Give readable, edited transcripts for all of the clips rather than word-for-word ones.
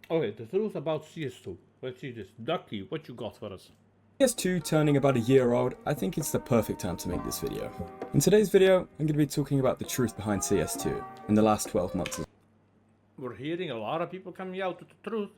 Okay, the truth about CS2. Let's see this. Ducky, what you got for us? CS2 turning about a year old, I think it's the perfect time to make this video. In today's video, I'm going to be talking about the truth behind CS2 in the last 12 months We're hearing a lot of people coming out with the truth,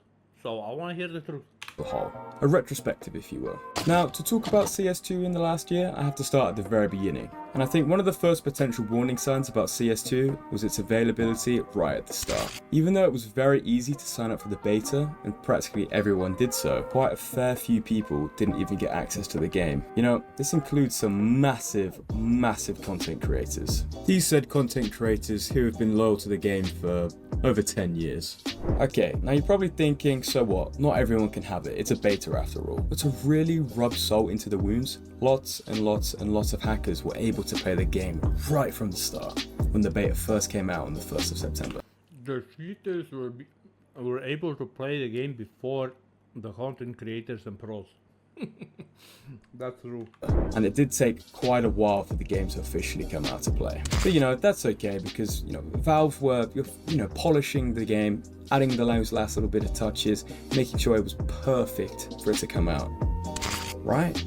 so I want to hear the truth. as a whole. A retrospective, if you will. Now, to talk about CS2 in the last year, I have to start at the very beginning. And I think one of the first potential warning signs about CS2 was its availability right at the start. Even though it was very easy to sign up for the beta, and practically everyone did so, quite a fair few people didn't even get access to the game. You know, this includes some massive content creators. These said content creators who have been loyal to the game for over 10 years. Okay, now you're probably thinking, so what? Not everyone can have it, it's a beta after all. But to really rub salt into the wounds, lots of hackers were able to play the game right from the start, when the beta first came out on the 1st of September. The cheaters were able to play the game before the content creators and pros. That's true. And it did take quite a while for the game to officially come out to play. But you know, that's okay because, you know, Valve were, polishing the game, adding those last little bit of touches, making sure it was perfect for it to come out. Right?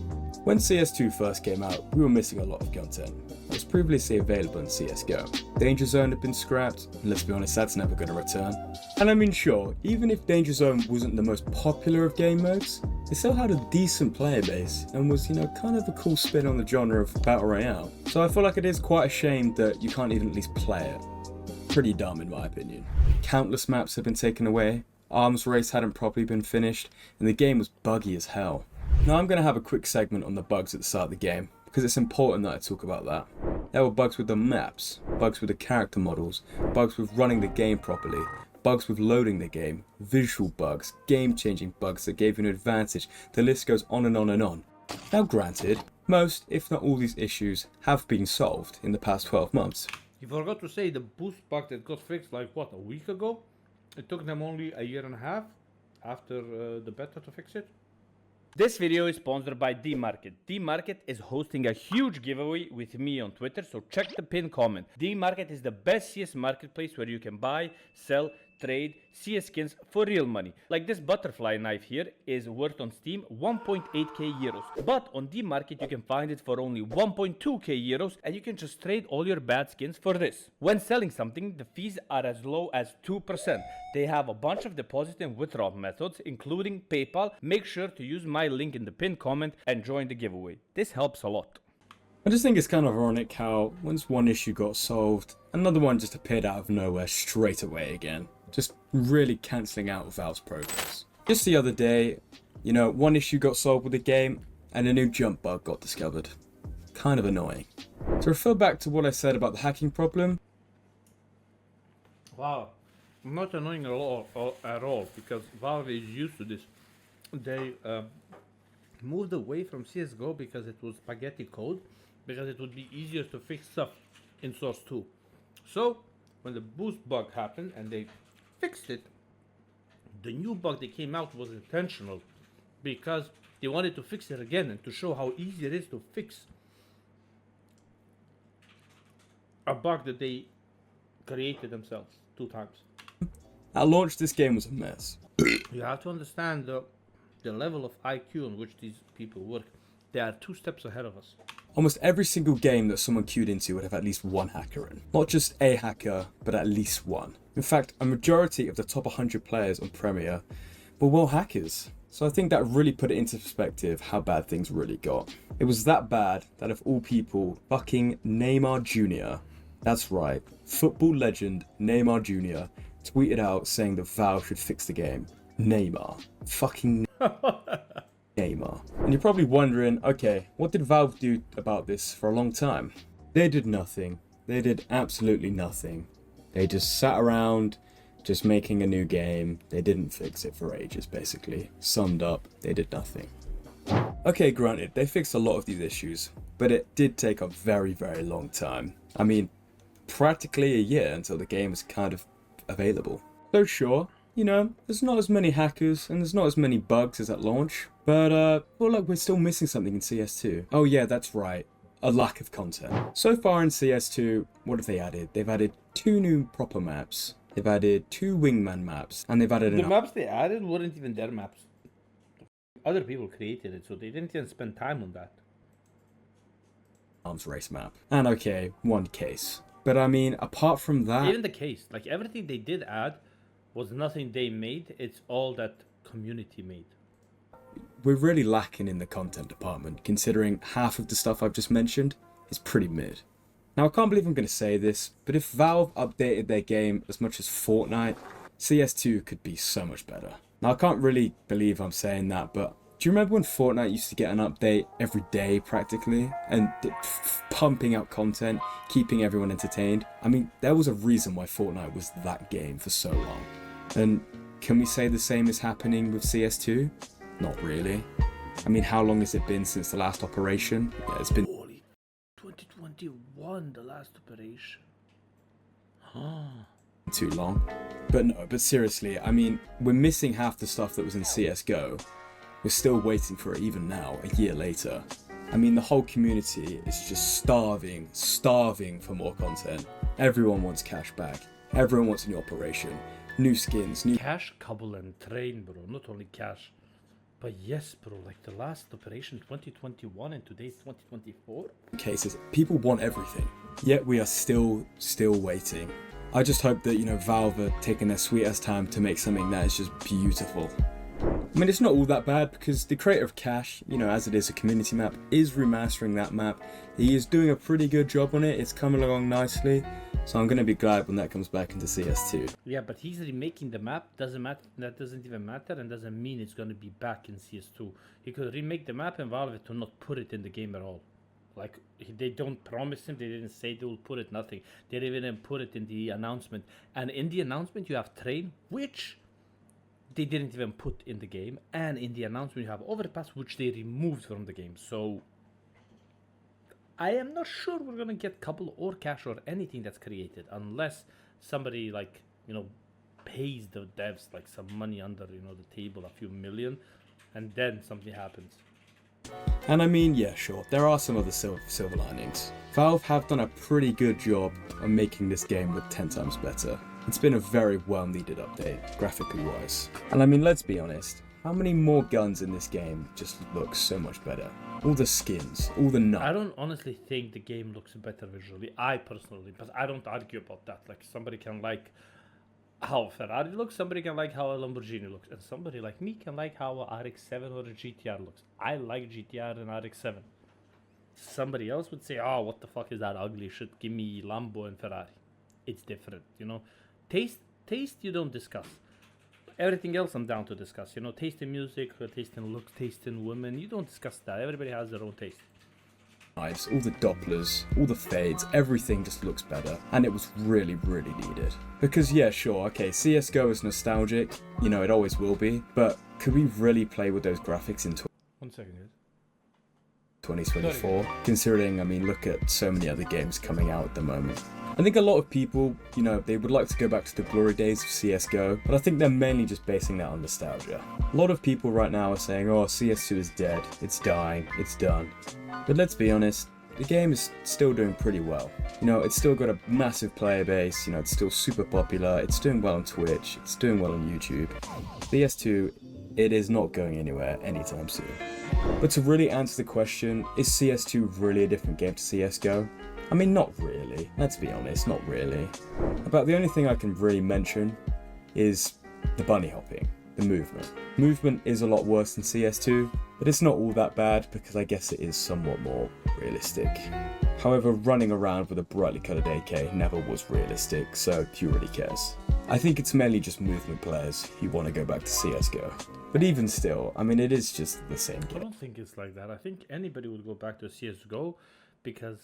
When CS2 first came out, we were missing a lot of content. It was previously available in CSGO. Danger Zone had been scrapped, and let's be honest, that's never going to return. And I mean, sure, even if Danger Zone wasn't the most popular of game modes, it still had a decent player base, and was, kind of a cool spin on the genre of Battle Royale. So I feel like it is quite a shame that you can't even at least play it. Pretty dumb in my opinion. Countless maps had been taken away, Arms Race hadn't properly been finished, and the game was buggy as hell. Now I'm going to have a quick segment on the bugs at the start of the game, because it's important that I talk about that. There were bugs with the maps, bugs with the character models, bugs with running the game properly, bugs with loading the game, visual bugs, game-changing bugs that gave you an advantage. The list goes on and on and on. Now granted, most, if not all these issues have been solved in the past 12 months. You forgot to say the boost bug that got fixed like what, a week ago? It took them only a year and a half after the beta to fix it. This video is sponsored by D-Market. D-Market is hosting a huge giveaway with me on Twitter, so check the pinned comment. D-Market is the best CS marketplace where you can buy, sell, trade CS skins for real money. Like this butterfly knife here is worth on Steam 1.8k euros. But on D-Market you can find it for only 1.2k euros and you can just trade all your bad skins for this. When selling something, the fees are as low as 2%. They have a bunch of deposit and withdrawal methods, including PayPal. Make sure to use my link in the pinned comment and join the giveaway. This helps a lot. I just think it's kind of ironic how once one issue got solved, another one just appeared out of nowhere straight away again. Just really cancelling out Valve's progress. Just the other day, one issue got solved with the game and a new jump bug got discovered. Kind of annoying. To refer back to what I said about the hacking problem. Wow, not annoying at all because Valve is used to this. They moved away from CSGO because it was spaghetti code, because it would be easier to fix stuff in Source 2. So, when the boost bug happened and they fixed it, the new bug that came out was intentional because they wanted to fix it again and to show how easy it is to fix a bug that they created themselves 2 times. At launch, this game was a mess. You have to understand the level of IQ on which these people work. They are 2 steps ahead of us. Almost every single game that someone queued into would have at least one hacker in. Not just a hacker, but at least one. In fact, a majority of the top 100 players on Premier were well hackers. So I think that really put it into perspective how bad things really got. It was that bad that of all people, fucking Neymar Jr., that's right, football legend Neymar Jr. tweeted out saying that Valve should fix the game. Neymar. Fucking Neymar. And you're probably wondering, okay, what did Valve do about this for a long time? They did nothing. They did absolutely nothing. They just sat around, just making a new game. They didn't fix it for ages, basically. Summed up, they did nothing. Okay, granted, they fixed a lot of these issues, but it did take a very long time. I mean, practically a year until the game was kind of available. So sure, there's not as many hackers and there's not as many bugs as at launch, but I feel like we're still missing something in CS2. Oh yeah, that's right. A lack of content. So far in CS2, what have they added? They've added 2 new proper maps, they've added 2 wingman maps, and they've added The an maps they added weren't even their maps. Other people created it, so they didn't even spend time on that. arms race map. And okay, one case. But I mean, apart from that, Even the case, like everything they did add was nothing they made, it's all that community made. we're really lacking in the content department, considering half of the stuff I've just mentioned is pretty mid. Now, I can't believe I'm going to say this, but if Valve updated their game as much as Fortnite, CS2 could be so much better. Now, I can't really believe I'm saying that, but do you remember when Fortnite used to get an update every day practically, and pumping out content, keeping everyone entertained? I mean, there was a reason why Fortnite was that game for so long. And can we say the same is happening with CS2? Not really. I mean, how long has it been since the last operation? Yeah, it's been Holy 2021, the last operation. too long. But no, but seriously, I mean, we're missing half the stuff that was in CSGO. We're still waiting for it even now, a year later. I mean, the whole community is just starving for more content. Everyone wants cash back. Everyone wants a new operation. New skins, new Cash, Cobble, and Train, bro. Not only cash. But yes, bro, like the last operation 2021 and today's 2024. cases. People want everything. Yet we are still waiting. I just hope that, Valve are taking their sweet ass time to make something that is just beautiful. I mean, it's not all that bad because the creator of Cash, as it is a community map, is remastering that map. He is doing a pretty good job on it. It's coming along nicely. So I'm going to be glad when that comes back into CS2. Yeah, but he's remaking the map. Doesn't matter. That doesn't even matter, and doesn't mean it's going to be back in CS2. He could remake the map and Valve to not put it in the game at all. Like they don't promise him. They didn't say they will put it. Nothing. They didn't even put it in the announcement. And in the announcement, you have Train, which they didn't even put in the game, and in the announcement you have Overpass, which they removed from the game. So I am not sure we're gonna get Couple or Cash or anything that's created unless somebody pays the devs like some money under the table, a few million, and then something happens. And I mean, yeah, sure, there are some other silver linings. Valve have done a pretty good job of making this game look 10 times better. It's been a very well needed update, graphically wise. And I mean, let's be honest, how many more guns in this game just look so much better? All the skins, all the nuts. I don't honestly think the game looks better visually, I personally, but I don't argue about that. Like, somebody can like how a Ferrari looks, somebody can like how a Lamborghini looks, and somebody like me can like how a RX-7 or a GTR looks. I like GTR and RX-7. Somebody else would say, oh, what the fuck is that ugly shit? Give me Lambo and Ferrari. It's different, Taste you don't discuss. Everything else I'm down to discuss. Taste in music, taste in looks, taste in women. You don't discuss that. Everybody has their own taste. Knives, all the Dopplers, all the fades, everything just looks better. And it was really, really needed. Because yeah, sure, okay, CSGO is nostalgic, it always will be, but could we really play with those graphics in 1 second, dude. 2024? Considering, I mean, look at so many other games coming out at the moment. I think a lot of people, they would like to go back to the glory days of CSGO, but I think they're mainly just basing that on nostalgia. A lot of people right now are saying, oh, CS2 is dead, it's dying, it's done. But let's be honest, the game is still doing pretty well. It's still got a massive player base, it's still super popular, it's doing well on Twitch, it's doing well on YouTube. CS2, it is not going anywhere anytime soon. But to really answer the question, is CS2 really a different game to CSGO? I mean, not really. Let's be honest, not really. About the only thing I can really mention is the bunny hopping, the movement. Movement is a lot worse than CS2, but it's not all that bad because I guess it is somewhat more realistic. However, running around with a brightly coloured AK never was realistic, so who really cares? I think it's mainly just movement players who want to go back to CSGO. But even still, I mean, it is just the same I game. don't think it's like that. I think anybody would go back to CSGO because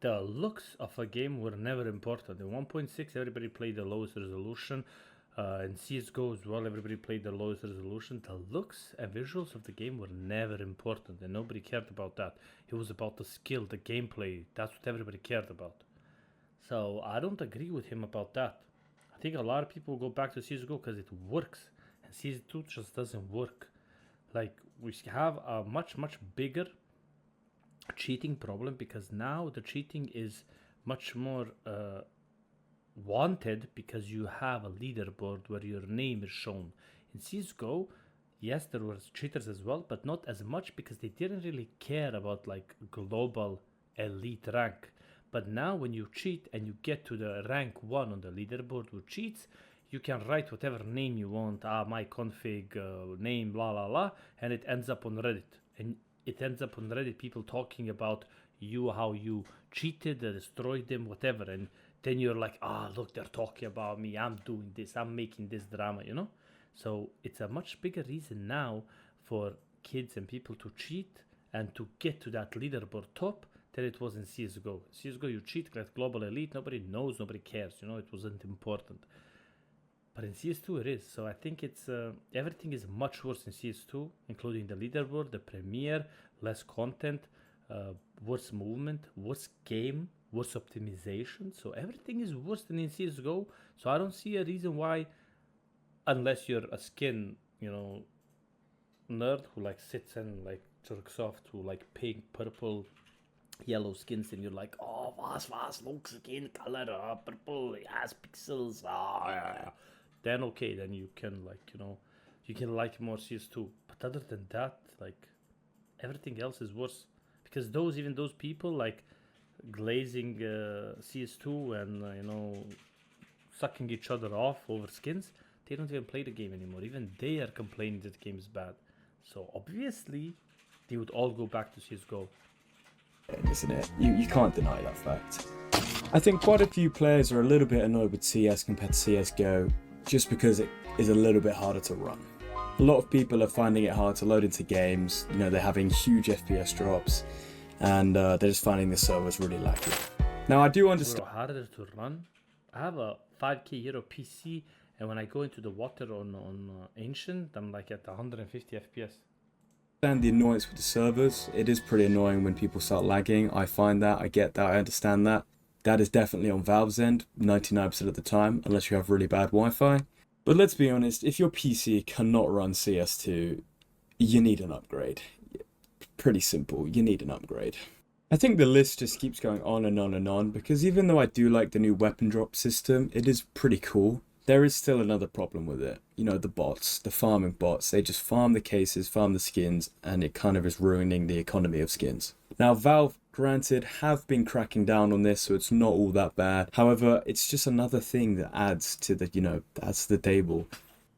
the looks of a game were never important. In 1.6, everybody played the lowest resolution. In CSGO as well, everybody played the lowest resolution. The looks and visuals of the game were never important, and nobody cared about that. It was about the skill, the gameplay. That's what everybody cared about. So I don't agree with him about that. I think a lot of people go back to CSGO because it works, and CS2 just doesn't work. Like, we have a much bigger cheating problem because now the cheating is much more wanted because you have a leaderboard where your name is shown. In CSGO, yes, there were cheaters as well, but not as much because they didn't really care about like global elite rank. But now when you cheat and you get to the rank 1 on the leaderboard with cheats, you can write whatever name you want, my config name, la la la, and it ends up on Reddit. And it ends up on Reddit, people talking about you, how you cheated, destroyed them, whatever. And then you're like, look, they're talking about me, I'm doing this, I'm making this drama, you know? So it's a much bigger reason now for kids and people to cheat and to get to that leaderboard top than it was in CSGO. CSGO, you cheat, like global elite, nobody knows, nobody cares, you know, it wasn't important. But in CS2 it is. So I think it's everything is much worse in CS2, including the leaderboard, the premiere, less content, worse movement, worse game, worse optimization. So everything is worse than in CSGO. So I don't see a reason why, unless you're a skin, you know, nerd who like sits and like jerks off to like pink, purple, yellow skins, and you're like, oh, was, look, skin color, purple, it has pixels, yeah. Then okay, then you can like, you know, you can like more CS2. But other than that, like everything else is worse because even those people like glazing CS2 and you know, sucking each other off over skins, they don't even play the game anymore. Even they are complaining that the game is bad. So obviously they would all go back to CSGO. Isn't it? You can't deny that fact. I think quite a few players are a little bit annoyed with CS compared to CSGO just because it is a little bit harder to run. A lot of people are finding it hard to load into games, you know, they're having huge FPS drops and they're just finding the servers really lacking. Now I do understand. It's harder to run. I have a 5k euro PC and when I go into the water on Ancient, I'm like at 150 FPS. Understand the annoyance with the servers. It is pretty annoying when people start lagging. I find that, I get that, I understand that. That is definitely on Valve's end 99% of the time, unless you have really bad Wi-Fi. But let's be honest, if your PC cannot run CS2, you need an upgrade. Pretty simple, you need an upgrade. I think the list just keeps going on and on and on, because even though I do like the new weapon drop system, it is pretty cool. There is still another problem with it. You know, the bots, the farming bots, they just farm the cases, farm the skins, and it kind of is ruining the economy of skins. Now, Valve, granted, have been cracking down on this, so it's not all that bad. However, it's just another thing that adds to the, you know, adds to the table.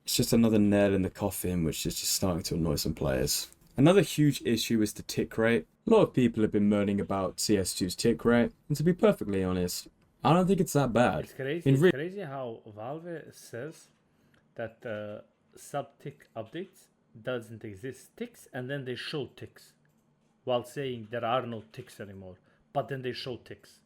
It's just another nail in the coffin, which is just starting to annoy some players. Another huge issue is the tick rate. A lot of people have been moaning about CS2's tick rate, and to be perfectly honest, I don't think it's that bad. It's crazy. It's crazy how Valve says that sub-tick updates doesn't exist ticks, and then they show ticks while saying there are no ticks anymore. But then they show ticks.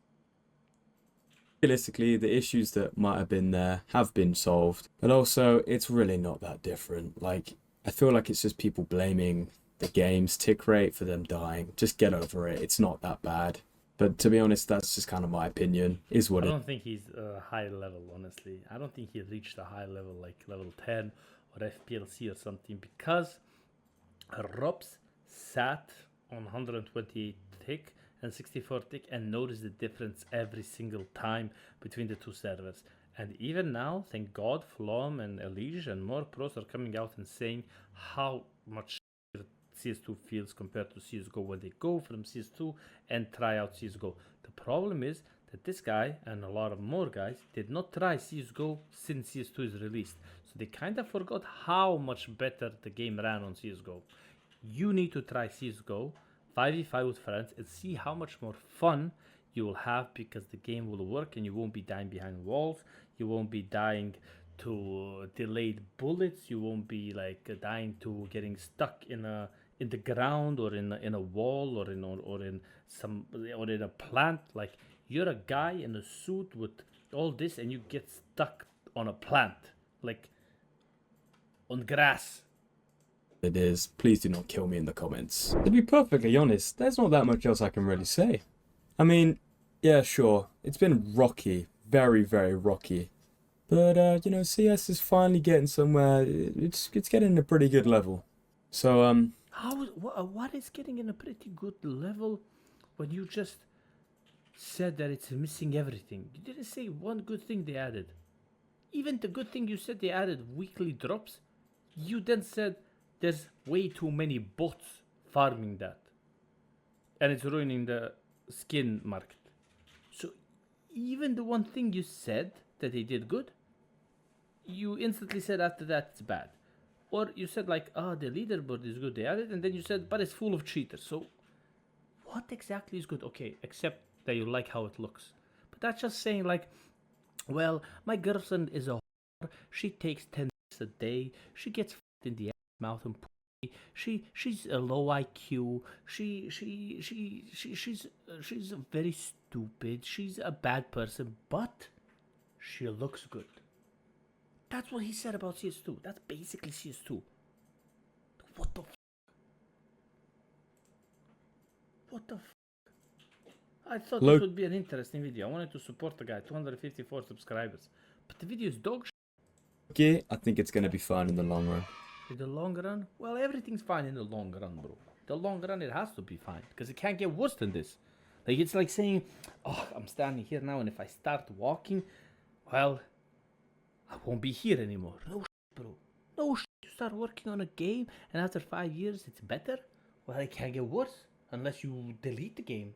Realistically, the issues that might have been there have been solved, but also it's really not that different. Like, I feel like it's just people blaming the game's tick rate for them dying. Just get over it. It's not that bad. But to be honest, that's just kind of my opinion, is what I don't think he's high level, honestly. I don't think he reached a high level, like level 10 or FPLC or something, because Robs sat on 128 tick and 64 tick and noticed the difference every single time between the two servers. And even now, thank God, Flom and Elige and more pros are coming out and saying how much CS2 feels compared to CSGO when they go from CS2 and try out CSGO. The problem is that this guy and a lot of more guys did not try CSGO since CS2 is released. So they kind of forgot how much better the game ran on CSGO. You need to try CSGO 5v5 with friends and see how much more fun you will have, because the game will work and you won't be dying behind walls. You won't be dying to delayed bullets. You won't be like dying to getting stuck in the ground or in a wall or in a plant. Like, you're a guy in a suit with all this and you get stuck on a plant, like on grass. It is. Please do not kill me in the comments. To be perfectly honest, there's not that much else I can really say. I mean, yeah, sure, it's been rocky, very, very rocky. But, you know, CS is finally getting somewhere. It's getting a pretty good level. So, what is getting in a pretty good level when you just said that it's missing everything. You didn't say one good thing they added. Even the good thing you said they added weekly drops, you then said there's way too many bots farming that. And it's ruining the skin market. So even the one thing you said that they did good, you instantly said after that it's bad. Or you said like, the leaderboard is good, they added, and then you said, but it's full of cheaters. So what exactly is good? Okay, except that you like how it looks. But that's just saying like, well, my girlfriend is a whore. She takes 10 a day. She gets f***ed in the ass, mouth and pussy. She's a low IQ. She's very stupid. She's a bad person, but she looks good. That's what he said about CS2. That's basically CS2. What the f***? What the f***? I thought this would be an interesting video. I wanted to support the guy, 254 subscribers. But the video is dog shit. Okay, I think it's going to be fun in the long run. In the long run? Well, everything's fine in the long run, bro. The long run, it has to be fine. Because it can't get worse than this. Like, it's like saying, oh, I'm standing here now, and if I start walking, well, I won't be here anymore. No shit, bro. No shit. You start working on a game, and after 5 years, it's better? Well, it can't get worse. Unless you delete the game.